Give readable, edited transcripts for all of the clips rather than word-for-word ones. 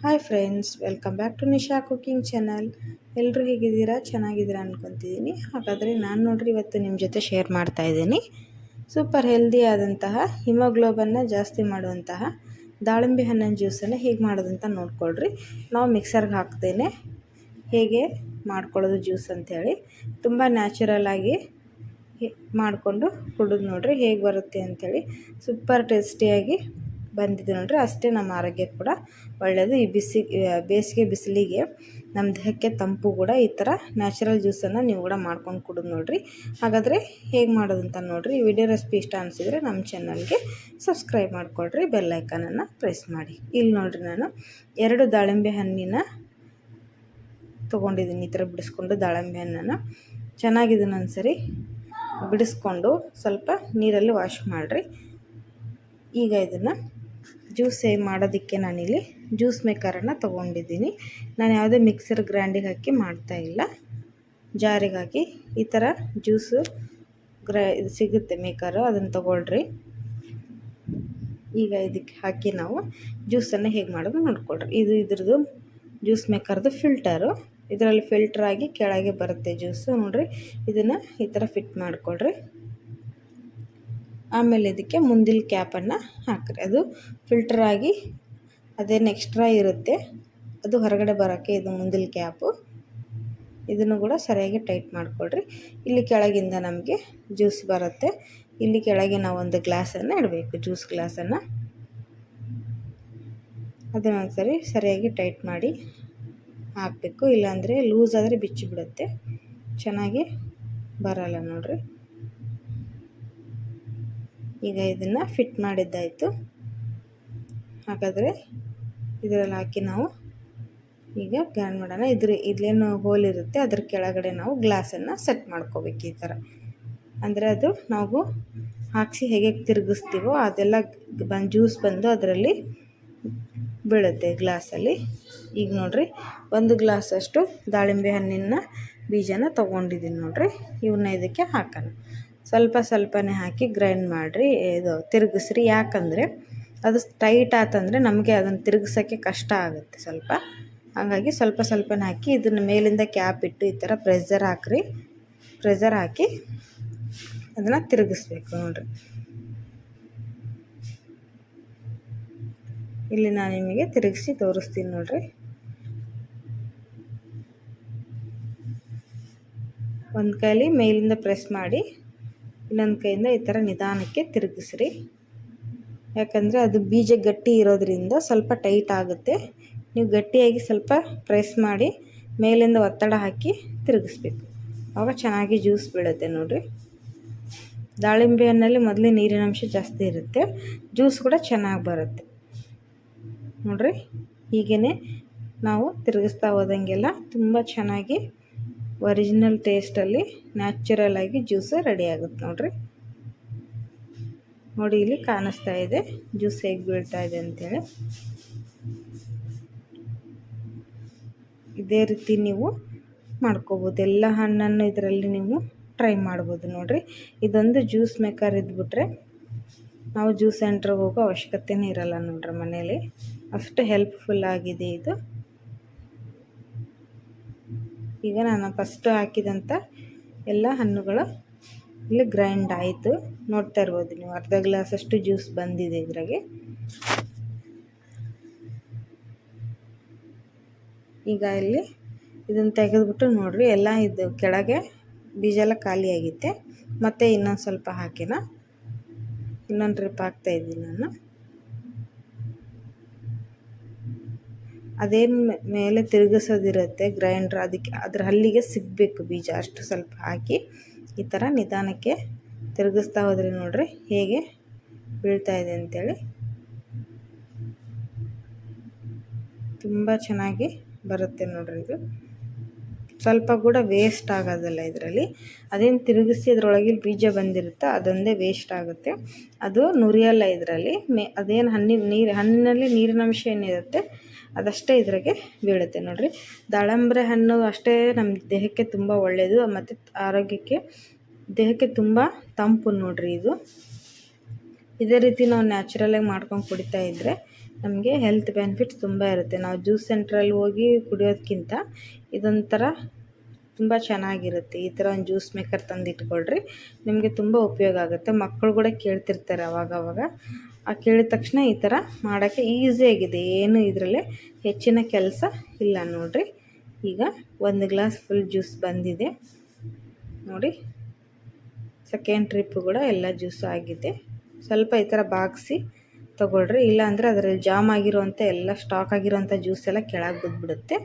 Hi friends, welcome back to Nisha cooking channel. ಎಲ್ಲರೂ ಹೇಗಿದ್ದೀರಾ? ಚೆನ್ನಾಗಿದ್ದೀರಾ ಅನ್ಕೊತಿದ್ದೀನಿ. ಹಾಗಾದರೆ ನಾನು ನೋಡ್ರಿ ಇವತ್ತು ನಿಮ್ಮ ಜೊತೆ ಶೇರ್ ಮಾಡ್ತಾ ಇದ್ದೀನಿ ಸೂಪರ್ ಹೆಲ್ದಿ ಆದಂತಹ ಹಿಮೋಗ್ಲೋಬನ್ನ ಜಾಸ್ತಿ ಮಾಡುವಂತಹ ದಾಳಿಂಬೆ ಹಣ್ಣಿನ ಜ್ಯೂಸನ್ನು ಹೇಗೆ ಮಾಡೋದಂತ ನೋಡ್ಕೊಳ್ರಿ. ನಾವು ಮಿಕ್ಸರ್ಗೆ ಹಾಕ್ತೇನೆ ಹೇಗೆ ಮಾಡ್ಕೊಳ್ಳೋದು ಜ್ಯೂಸ್ ಅಂಥೇಳಿ ತುಂಬ ನ್ಯಾಚುರಲ್ ಆಗಿ ಮಾಡಿಕೊಂಡು ಕುಡಿದು ನೋಡ್ರಿ ಹೇಗೆ ಬರುತ್ತೆ ಅಂಥೇಳಿ. ಸೂಪರ್ ಟೇಸ್ಟಿಯಾಗಿ ಬಂದಿದೆ ನೋಡ್ರಿ. ಅಷ್ಟೇ ನಮ್ಮ ಆರೋಗ್ಯಕ್ಕೆ ಕೂಡ ಒಳ್ಳೆಯದು. ಈ ಬೇಸಿಗೆ ಬಿಸಿಲಿಗೆ ನಮ್ಮ ದೇಹಕ್ಕೆ ತಂಪು ಕೂಡ. ಈ ಥರ ನ್ಯಾಚುರಲ್ ಜ್ಯೂಸನ್ನು ನೀವು ಕೂಡ ಮಾಡ್ಕೊಂಡು ಕುಡಿದು ನೋಡ್ರಿ. ಹಾಗಾದರೆ ಹೇಗೆ ಮಾಡೋದಂತ ನೋಡ್ರಿ. ಈ ವಿಡಿಯೋ ರೆಸಿಪಿ ಇಷ್ಟ ಅನಿಸಿದರೆ ನಮ್ಮ ಚಾನಲ್ಗೆ ಸಬ್ಸ್ಕ್ರೈಬ್ ಮಾಡಿಕೊಡ್ರಿ, ಬೆಲ್ ಐಕನನ್ನು ಪ್ರೆಸ್ ಮಾಡಿ. ಇಲ್ಲಿ ನೋಡ್ರಿ, ನಾನು 2 ದಾಳಿಂಬೆ ಹಣ್ಣಿನ ತೊಗೊಂಡಿದ್ದೀನಿ. ಈ ಥರ ಬಿಡಿಸ್ಕೊಂಡು ದಾಳಿಂಬೆ ಹಣ್ಣನ್ನು ಚೆನ್ನಾಗಿದ್ದನ್ನು ಸರಿ ಬಿಡಿಸ್ಕೊಂಡು ಸ್ವಲ್ಪ ನೀರಲ್ಲಿ ವಾಶ್ ಮಾಡಿರಿ. ಈಗ ಇದನ್ನು ಜ್ಯೂಸ್ ಮಾಡೋದಕ್ಕೆ ನಾನಿಲ್ಲಿ ಜ್ಯೂಸ್ ಮೇಕರನ್ನು ತೊಗೊಂಡಿದ್ದೀನಿ. ನಾನು ಯಾವುದೇ ಮಿಕ್ಸರ್ ಗ್ರೈಂಡಿಗೆ ಹಾಕಿ ಮಾಡ್ತಾಯಿಲ್ಲ, ಜಾರಿಗೆ ಹಾಕಿ ಈ ಥರ ಜ್ಯೂಸು ಇದು ಸಿಗುತ್ತೆ ಮೇಕರು, ಅದನ್ನು ತೊಗೊಳ್ರಿ. ಈಗ ಇದಕ್ಕೆ ಹಾಕಿ ನಾವು ಜ್ಯೂಸನ್ನು ಹೇಗೆ ಮಾಡೋದು ನೋಡ್ಕೊಳ್ರಿ. ಇದು ಇದ್ರದ್ದು ಜ್ಯೂಸ್ ಮೇಕರ್ದು ಫಿಲ್ಟರು. ಇದರಲ್ಲಿ ಫಿಲ್ಟ್ರಾಗಿ ಕೆಳಗೆ ಬರುತ್ತೆ ಜ್ಯೂಸು ನೋಡ್ರಿ. ಇದನ್ನು ಈ ಥರ ಫಿಟ್ ಮಾಡಿಕೊಳ್ರಿ. ಆಮೇಲೆ ಇದಕ್ಕೆ ಮುಂದಿನ ಕ್ಯಾಪನ್ನು ಹಾಕ್ರಿ. ಅದು ಫಿಲ್ಟ್ರಾಗಿ ಅದೇನು ಎಕ್ಸ್ಟ್ರಾ ಇರುತ್ತೆ ಅದು ಹೊರಗಡೆ ಬರೋಕ್ಕೆ ಇದು ಮುಂದಿನ ಕ್ಯಾಪು. ಇದನ್ನು ಕೂಡ ಸರಿಯಾಗಿ ಟೈಟ್ ಮಾಡಿಕೊಳ್ರಿ. ಇಲ್ಲಿ ಕೆಳಗಿಂದ ನಮಗೆ ಜ್ಯೂಸ್ ಬರುತ್ತೆ. ಇಲ್ಲಿ ಕೆಳಗೆ ನಾವು ಒಂದು ಗ್ಲಾಸನ್ನು ಇಡಬೇಕು, ಜ್ಯೂಸ್ ಗ್ಲಾಸನ್ನು. ಅದನ್ನು ಸರಿಯಾಗಿ ಟೈಟ್ ಮಾಡಿ ಹಾಕಬೇಕು. ಇಲ್ಲಾಂದರೆ ಲೂಸ್ ಆದರೆ ಬಿಚ್ಚಿಬಿಡುತ್ತೆ, ಚೆನ್ನಾಗಿ ಬರಲ್ಲ ನೋಡ್ರಿ. ಈಗ ಇದನ್ನು ಫಿಟ್ ಮಾಡಿದ್ದಾಯಿತು. ಹಾಗಾದರೆ ಇದರಲ್ಲಿ ಹಾಕಿ ನಾವು ಈಗ ಗ್ರೈಂಡ್ ಮಾಡೋಣ. ಇಲ್ಲೇನು ಹೋಲ್ ಇರುತ್ತೆ ಅದ್ರ ಕೆಳಗಡೆ ನಾವು ಗ್ಲಾಸನ್ನು ಸೆಟ್ ಮಾಡ್ಕೋಬೇಕು ಈ ಥರ. ಅಂದರೆ ಅದು ನಾವು ಹಾಕಿಸಿ ಹೇಗೆ ತಿರುಗಿಸ್ತೀವೋ ಅದೆಲ್ಲ ಜ್ಯೂಸ್ ಬಂದು ಅದರಲ್ಲಿ ಬೀಳುತ್ತೆ ಗ್ಲಾಸಲ್ಲಿ. ಈಗ ನೋಡ್ರಿ, 1 ಗ್ಲಾಸಷ್ಟು ದಾಳಿಂಬೆ ಹಣ್ಣಿನ ಬೀಜನ ತೊಗೊಂಡಿದ್ದೀನಿ ನೋಡ್ರಿ. ಇವನ್ನ ಇದಕ್ಕೆ ಹಾಕೋಣ. ಸ್ವಲ್ಪನೇ ಹಾಕಿ ಗ್ರೈಂಡ್ ಮಾಡಿರಿ, ಇದು ತಿರುಗಿಸ್ರಿ. ಯಾಕಂದರೆ ಅದು ಟೈಟ್ ಆತಂದರೆ ನಮಗೆ ಅದನ್ನು ತಿರುಗಿಸೋಕ್ಕೆ ಕಷ್ಟ ಆಗುತ್ತೆ ಸ್ವಲ್ಪ. ಹಾಗಾಗಿ ಸ್ವಲ್ಪನೇ ಹಾಕಿ ಇದನ್ನು ಮೇಲಿಂದ ಕ್ಯಾಪ್ ಇಟ್ಟು ಈ ಥರ ಪ್ರೆಷರ್ ಹಾಕ್ರಿ. ಪ್ರೆಷರ್ ಹಾಕಿ ಅದನ್ನು ತಿರುಗಿಸ್ಬೇಕು ನೋಡ್ರಿ. ಇಲ್ಲಿ ನಾನು ನಿಮಗೆ ತಿರುಗಿಸಿ ತೋರಿಸ್ತೀನಿ ನೋಡ್ರಿ. ಒಂದು ಕೈಲಿ ಮೇಲಿಂದ ಪ್ರೆಸ್ ಮಾಡಿ, ಇನ್ನೊಂದು ಕೈಯಿಂದ ಈ ಥರ ನಿಧಾನಕ್ಕೆ ತಿರುಗಿಸ್ರಿ. ಯಾಕಂದರೆ ಅದು ಬೀಜ ಗಟ್ಟಿ ಇರೋದ್ರಿಂದ ಸ್ವಲ್ಪ ಟೈಟ್ ಆಗುತ್ತೆ. ನೀವು ಗಟ್ಟಿಯಾಗಿ ಸ್ವಲ್ಪ ಪ್ರೆಸ್ ಮಾಡಿ ಮೇಲಿಂದ ಒತ್ತಡ ಹಾಕಿ ತಿರುಗಿಸ್ಬೇಕು. ಆವಾಗ ಚೆನ್ನಾಗಿ ಜ್ಯೂಸ್ ಬೀಳುತ್ತೆ ನೋಡಿರಿ. ದಾಳಿಂಬೆ ಹಣ್ಣಲ್ಲಿ ಮೊದಲೇ ನೀರಿನ ಅಂಶ ಜಾಸ್ತಿ ಇರುತ್ತೆ, ಜ್ಯೂಸ್ ಕೂಡ ಚೆನ್ನಾಗಿ ಬರುತ್ತೆ ನೋಡಿರಿ. ಹೀಗೇ ನಾವು ತಿರುಗಿಸ್ತಾ ಹೋದಂಗೆಲ್ಲ ತುಂಬ ಚೆನ್ನಾಗಿ ಒರಿಜಿನಲ್ ಟೇಸ್ಟಲ್ಲಿ ನ್ಯಾಚುರಲ್ ಆಗಿ ಜ್ಯೂಸ್ ರೆಡಿ ಆಗುತ್ತೆ ನೋಡಿರಿ. ನೋಡಿ, ಇಲ್ಲಿ ಕಾಣಿಸ್ತಾ ಇದೆ ಜ್ಯೂಸ್ ಹೇಗೆ ಬೀಳ್ತಾ ಇದೆ ಅಂಥೇಳಿ. ಇದೇ ರೀತಿ ನೀವು ಮಾಡ್ಕೋಬೋದು. ಎಲ್ಲ ಹಣ್ಣನ್ನು ಇದರಲ್ಲಿ ನೀವು ಟ್ರೈ ಮಾಡ್ಬೋದು ನೋಡಿರಿ. ಇದೊಂದು ಜ್ಯೂಸ್ ಮೇಕರ್ ಇದ್ಬಿಟ್ರೆ ನಾವು ಜ್ಯೂಸ್ ಸೆಂಟ್ರಿಗೆ ಹೋಗೋ ಅವಶ್ಯಕತೆನೇ ಇರಲ್ಲ ನೋಡ್ರಿ. ಮನೇಲಿ ಅಷ್ಟು ಹೆಲ್ಪ್ಫುಲ್ ಆಗಿದೆ ಇದು. ಈಗ ನಾನು ಫಸ್ಟು ಹಾಕಿದಂಥ ಎಲ್ಲ ಹಣ್ಣುಗಳು ಇಲ್ಲಿ ಗ್ರೈಂಡ್ ಆಯಿತು. ನೋಡ್ತಾ ಇರ್ಬೋದು ನೀವು, ಅರ್ಧ ಗ್ಲಾಸಷ್ಟು ಜ್ಯೂಸ್ ಬಂದಿದೆ ಇದ್ರಾಗೆ. ಈಗ ಇಲ್ಲಿ ಇದನ್ನು ತೆಗೆದುಬಿಟ್ಟು ನೋಡಿರಿ, ಎಲ್ಲ ಇದು ಕೆಳಗೆ ಬೀಜ ಎಲ್ಲ ಖಾಲಿಯಾಗಿತ್ತೆ. ಮತ್ತು ಇನ್ನೊಂದು ಸ್ವಲ್ಪ ಹಾಕಿನ ಇನ್ನೊಂದು ಟ್ರಿಪ್ ಹಾಕ್ತಾಯಿದ್ದೀನಿ ನಾನು. ಅದೇನು ಮೇಲೆ ತಿರುಗಿಸೋದಿರುತ್ತೆ ಗ್ರೈಂಡ್ರ್, ಅದಕ್ಕೆ ಅದ್ರ ಹಲ್ಲಿಗೆ ಸಿಗಬೇಕು ಬೀಜ. ಅಷ್ಟು ಸ್ವಲ್ಪ ಹಾಕಿ ಈ ಥರ ನಿಧಾನಕ್ಕೆ ತಿರುಗಿಸ್ತಾ ಹೋದರೆ ನೋಡ್ರಿ ಹೇಗೆ ಬೀಳ್ತಾ ಇದೆ ಅಂಥೇಳಿ. ತುಂಬ ಚೆನ್ನಾಗಿ ಬರುತ್ತೆ ನೋಡ್ರಿ. ಇದು ಸ್ವಲ್ಪ ಕೂಡ ವೇಸ್ಟ್ ಆಗೋದಿಲ್ಲ ಇದರಲ್ಲಿ. ಅದೇನು ತಿರುಗಿಸಿ ಅದರೊಳಗೆ ಬೀಜ ಬಂದಿರುತ್ತೋ ಅದೊಂದೇ ವೇಸ್ಟ್ ಆಗುತ್ತೆ, ಅದು ನುರಿಯಲ್ಲ ಇದರಲ್ಲಿ. ಅದೇನು ಹಣ್ಣಿನಲ್ಲಿ ನೀರಿನಂಶ ಏನಿರುತ್ತೆ ಅದಷ್ಟೇ ಇದ್ರಾಗೆ ಬೀಳುತ್ತೆ ನೋಡಿರಿ. ದಾಳಂಬ್ರೆ ಹಣ್ಣು ಅಷ್ಟೇ ನಮ್ಮ ದೇಹಕ್ಕೆ ತುಂಬ ಒಳ್ಳೆಯದು ಮತ್ತು ಆರೋಗ್ಯಕ್ಕೆ, ದೇಹಕ್ಕೆ ತುಂಬ ತಂಪು ನೋಡಿರಿ. ಇದು ಇದೇ ರೀತಿ ನಾವು ನ್ಯಾಚುರಲಾಗಿ ಮಾಡ್ಕೊಂಡು ಕುಡಿತಾ ಇದ್ದರೆ ನಮಗೆ ಹೆಲ್ತ್ ಬೆನಿಫಿಟ್ಸ್ ತುಂಬ ಇರುತ್ತೆ. ನಾವು ಜ್ಯೂಸ್ ಸೆಂಟ್ರಲ್ಲಿ ಹೋಗಿ ಕುಡಿಯೋದಕ್ಕಿಂತ ಇದೊಂಥರ ತುಂಬ ಚೆನ್ನಾಗಿರುತ್ತೆ. ಈ ಥರ ಒಂದು ಜ್ಯೂಸ್ ಮೇಕರ್ ತಂದು ಇಟ್ಕೊಳ್ರಿ, ನಿಮಗೆ ತುಂಬ ಉಪಯೋಗ ಆಗುತ್ತೆ. ಮಕ್ಕಳು ಕೂಡ ಕೇಳ್ತಿರ್ತಾರೆ ಅವಾಗವಾಗ. ಆ ಕೇಳಿದ ತಕ್ಷಣ ಈ ಥರ ಮಾಡೋಕ್ಕೆ ಈಸಿಯಾಗಿದೆ, ಏನು ಇದರಲ್ಲೇ ಹೆಚ್ಚಿನ ಕೆಲಸ ಇಲ್ಲ ನೋಡಿರಿ. ಈಗ 1 ಗ್ಲಾಸ್ ಫುಲ್ ಜ್ಯೂಸ್ ಬಂದಿದೆ ನೋಡಿ. ಸೆಕೆಂಡ್ ಟ್ರಿಪ್ ಕೂಡ ಎಲ್ಲ ಜ್ಯೂಸ್ ಆಗಿದೆ. ಸ್ವಲ್ಪ ಈ ಥರ ಬಾಗಿಸಿ ತೊಗೊಳ್ರಿ, ಇಲ್ಲಾಂದರೆ ಅದರಲ್ಲಿ ಜಾಮ್ ಆಗಿರೋವಂಥ ಎಲ್ಲ ಸ್ಟಾಕ್ ಆಗಿರೋವಂಥ ಜ್ಯೂಸ್ ಎಲ್ಲ ಕೆಳಗೆ ಬಿದ್ದುಬಿಡುತ್ತೆ.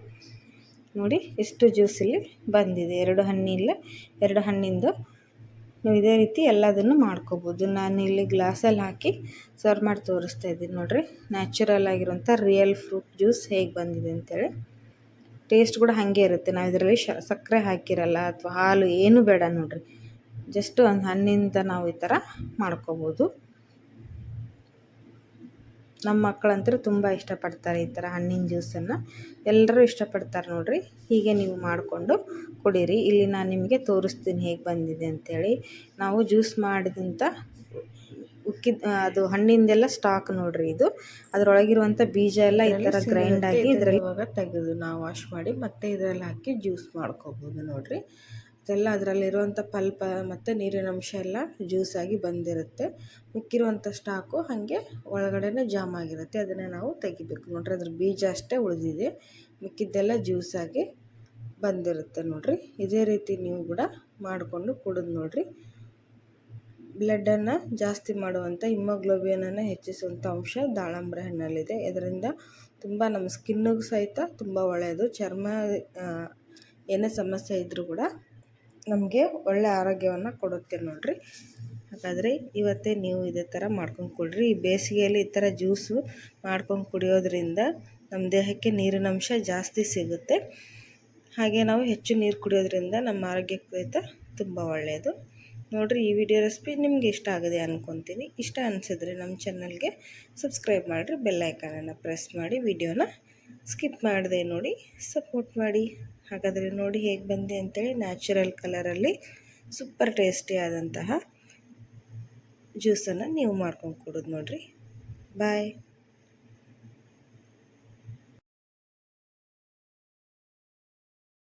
ನೋಡಿ ಎಷ್ಟು ಜ್ಯೂಸ್ ಇಲ್ಲಿ ಬಂದಿದೆ. 2 ಹಣ್ಣಿಂದು ನೀವು ಇದೇ ರೀತಿ ಎಲ್ಲದನ್ನು ಮಾಡ್ಕೋಬೋದು. ನಾನಿಲ್ಲಿ ಗ್ಲಾಸಲ್ಲಿ ಹಾಕಿ ಸರ್ವ್ ಮಾಡಿ ತೋರಿಸ್ತಾ ಇದ್ದೀನಿ ನೋಡಿರಿ. ನ್ಯಾಚುರಲ್ ಆಗಿರೋಂಥ ರಿಯಲ್ ಫ್ರೂಟ್ ಜ್ಯೂಸ್ ಹೇಗೆ ಬಂದಿದೆ ಅಂತೇಳಿ. ಟೇಸ್ಟ್ ಕೂಡ ಹಾಗೆ ಇರುತ್ತೆ. ನಾವು ಇದರಲ್ಲಿ ಸಕ್ಕರೆ ಹಾಕಿರಲ್ಲ ಅಥವಾ ಹಾಲು ಏನೂ ಬೇಡ ನೋಡಿರಿ. ಜಸ್ಟ್ ಒಂದು ಹಣ್ಣಿಂದ ನಾವು ಈ ಥರ ಮಾಡ್ಕೋಬೋದು. ನಮ್ಮ ಮಕ್ಕಳಂತೂ ತುಂಬ ಇಷ್ಟಪಡ್ತಾರೆ ಈ ಥರ ಹಣ್ಣಿನ ಜ್ಯೂಸನ್ನು, ಎಲ್ಲರೂ ಇಷ್ಟಪಡ್ತಾರೆ ನೋಡಿರಿ. ಹೀಗೆ ನೀವು ಮಾಡಿಕೊಂಡು ಕುಡೀರಿ. ಇಲ್ಲಿ ನಾನು ನಿಮಗೆ ತೋರಿಸ್ತೀನಿ ಹೇಗೆ ಬಂದಿದೆ ಅಂಥೇಳಿ. ನಾವು ಜ್ಯೂಸ್ ಮಾಡಿದಂಥ ಅದು ಹಣ್ಣಿಂದೆಲ್ಲ ಸ್ಟಾಕ್ ನೋಡಿರಿ. ಇದು ಅದರೊಳಗಿರುವಂಥ ಬೀಜ ಎಲ್ಲ ಈ ಥರ ಗ್ರೈಂಡ್ ಆಗಿ ಇದರಲ್ಲಿ ಇವಾಗ ತೆಗೆದು ನಾವು ವಾಶ್ ಮಾಡಿ ಮತ್ತೆ ಇದರಲ್ಲಿ ಹಾಕಿ ಜ್ಯೂಸ್ ಮಾಡ್ಕೋಬೋದು ನೋಡಿರಿ. ಇದೆಲ್ಲ ಅದರಲ್ಲಿರುವಂಥ ಪಲ್ಪ ಮತ್ತು ನೀರಿನಂಶ ಎಲ್ಲ ಜ್ಯೂಸಾಗಿ ಬಂದಿರುತ್ತೆ. ಮಿಕ್ಕಿರುವಂಥ ಸ್ಟಾಕು ಹಾಗೆ ಒಳಗಡೆ ಜಾಮ್ ಆಗಿರುತ್ತೆ, ಅದನ್ನು ನಾವು ತೆಗಿಬೇಕು ನೋಡಿರಿ. ಅದ್ರ ಬೀಜ ಅಷ್ಟೇ ಉಳಿದಿದೆ, ಮಿಕ್ಕಿದ್ದೆಲ್ಲ ಜ್ಯೂಸಾಗಿ ಬಂದಿರುತ್ತೆ ನೋಡಿರಿ. ಇದೇ ರೀತಿ ನೀವು ಕೂಡ ಮಾಡಿಕೊಂಡು ಕುಡಿದು ನೋಡಿರಿ. ಬ್ಲಡ್ಡನ್ನು ಜಾಸ್ತಿ ಮಾಡುವಂಥ ಹಿಮೋಗ್ಲೋಬಿನನ್ನು ಹೆಚ್ಚಿಸುವಂಥ ಅಂಶ ದಾಳಂಬ್ರೆ ಹಣ್ಣಲ್ಲಿದೆ. ಇದರಿಂದ ತುಂಬ ನಮ್ಮ ಸ್ಕಿನ್ನಿಗೂ ಸಹಿತ ತುಂಬ ಒಳ್ಳೆಯದು. ಚರ್ಮ ಏನೇ ಸಮಸ್ಯೆ ಇದ್ದರೂ ಕೂಡ ನಮಗೆ ಒಳ್ಳೆ ಆರೋಗ್ಯವನ್ನು ಕೊಡುತ್ತೆ ನೋಡಿರಿ. ಹಾಗಾದರೆ ಇವತ್ತೇ ನೀವು ಇದೇ ಥರ ಮಾಡ್ಕೊಂಡು ಕುಡಿರಿ. ಈ ಬೇಸಿಗೆಯಲ್ಲಿ ಈ ಥರ ಜ್ಯೂಸು ಮಾಡ್ಕೊಂಡು ಕುಡಿಯೋದ್ರಿಂದ ನಮ್ಮ ದೇಹಕ್ಕೆ ನೀರಿನಂಶ ಜಾಸ್ತಿ ಸಿಗುತ್ತೆ. ಹಾಗೆ ನಾವು ಹೆಚ್ಚು ನೀರು ಕುಡಿಯೋದ್ರಿಂದ ನಮ್ಮ ಆರೋಗ್ಯಕ್ಕೆ ಸಹಿತ ತುಂಬ ಒಳ್ಳೆಯದು ನೋಡಿರಿ. ಈ ವಿಡಿಯೋ ರೆಸಿಪಿ ನಿಮಗೆ ಇಷ್ಟ ಆಗಿದೆ ಅಂದ್ಕೊತೀನಿ. ಇಷ್ಟ ಅನಿಸಿದ್ರೆ ನಮ್ಮ ಚಾನಲ್ಗೆ ಸಬ್ಸ್ಕ್ರೈಬ್ ಮಾಡಿರಿ, ಬೆಲ್ ಐಕಾನನ್ನು ಪ್ರೆಸ್ ಮಾಡಿ ವಿಡಿಯೋನ ಸ್ಕಿಪ್ ಮಾಡಿದೆ ನೋಡಿ ಸಪೋರ್ಟ್ ಮಾಡಿ. ಹಾಗಾದರೆ ನೋಡಿ ಹೇಗೆ ಬಂದೆ ಅಂತೇಳಿ. ನ್ಯಾಚುರಲ್ ಕಲರಲ್ಲಿ ಸೂಪರ್ ಟೇಸ್ಟಿ ಆದಂತಹ ಜ್ಯೂಸನ್ನು ನೀವು ಮಾಡ್ಕೊಂಡು ಕುಡಿದು ನೋಡಿರಿ. ಬಾಯ್.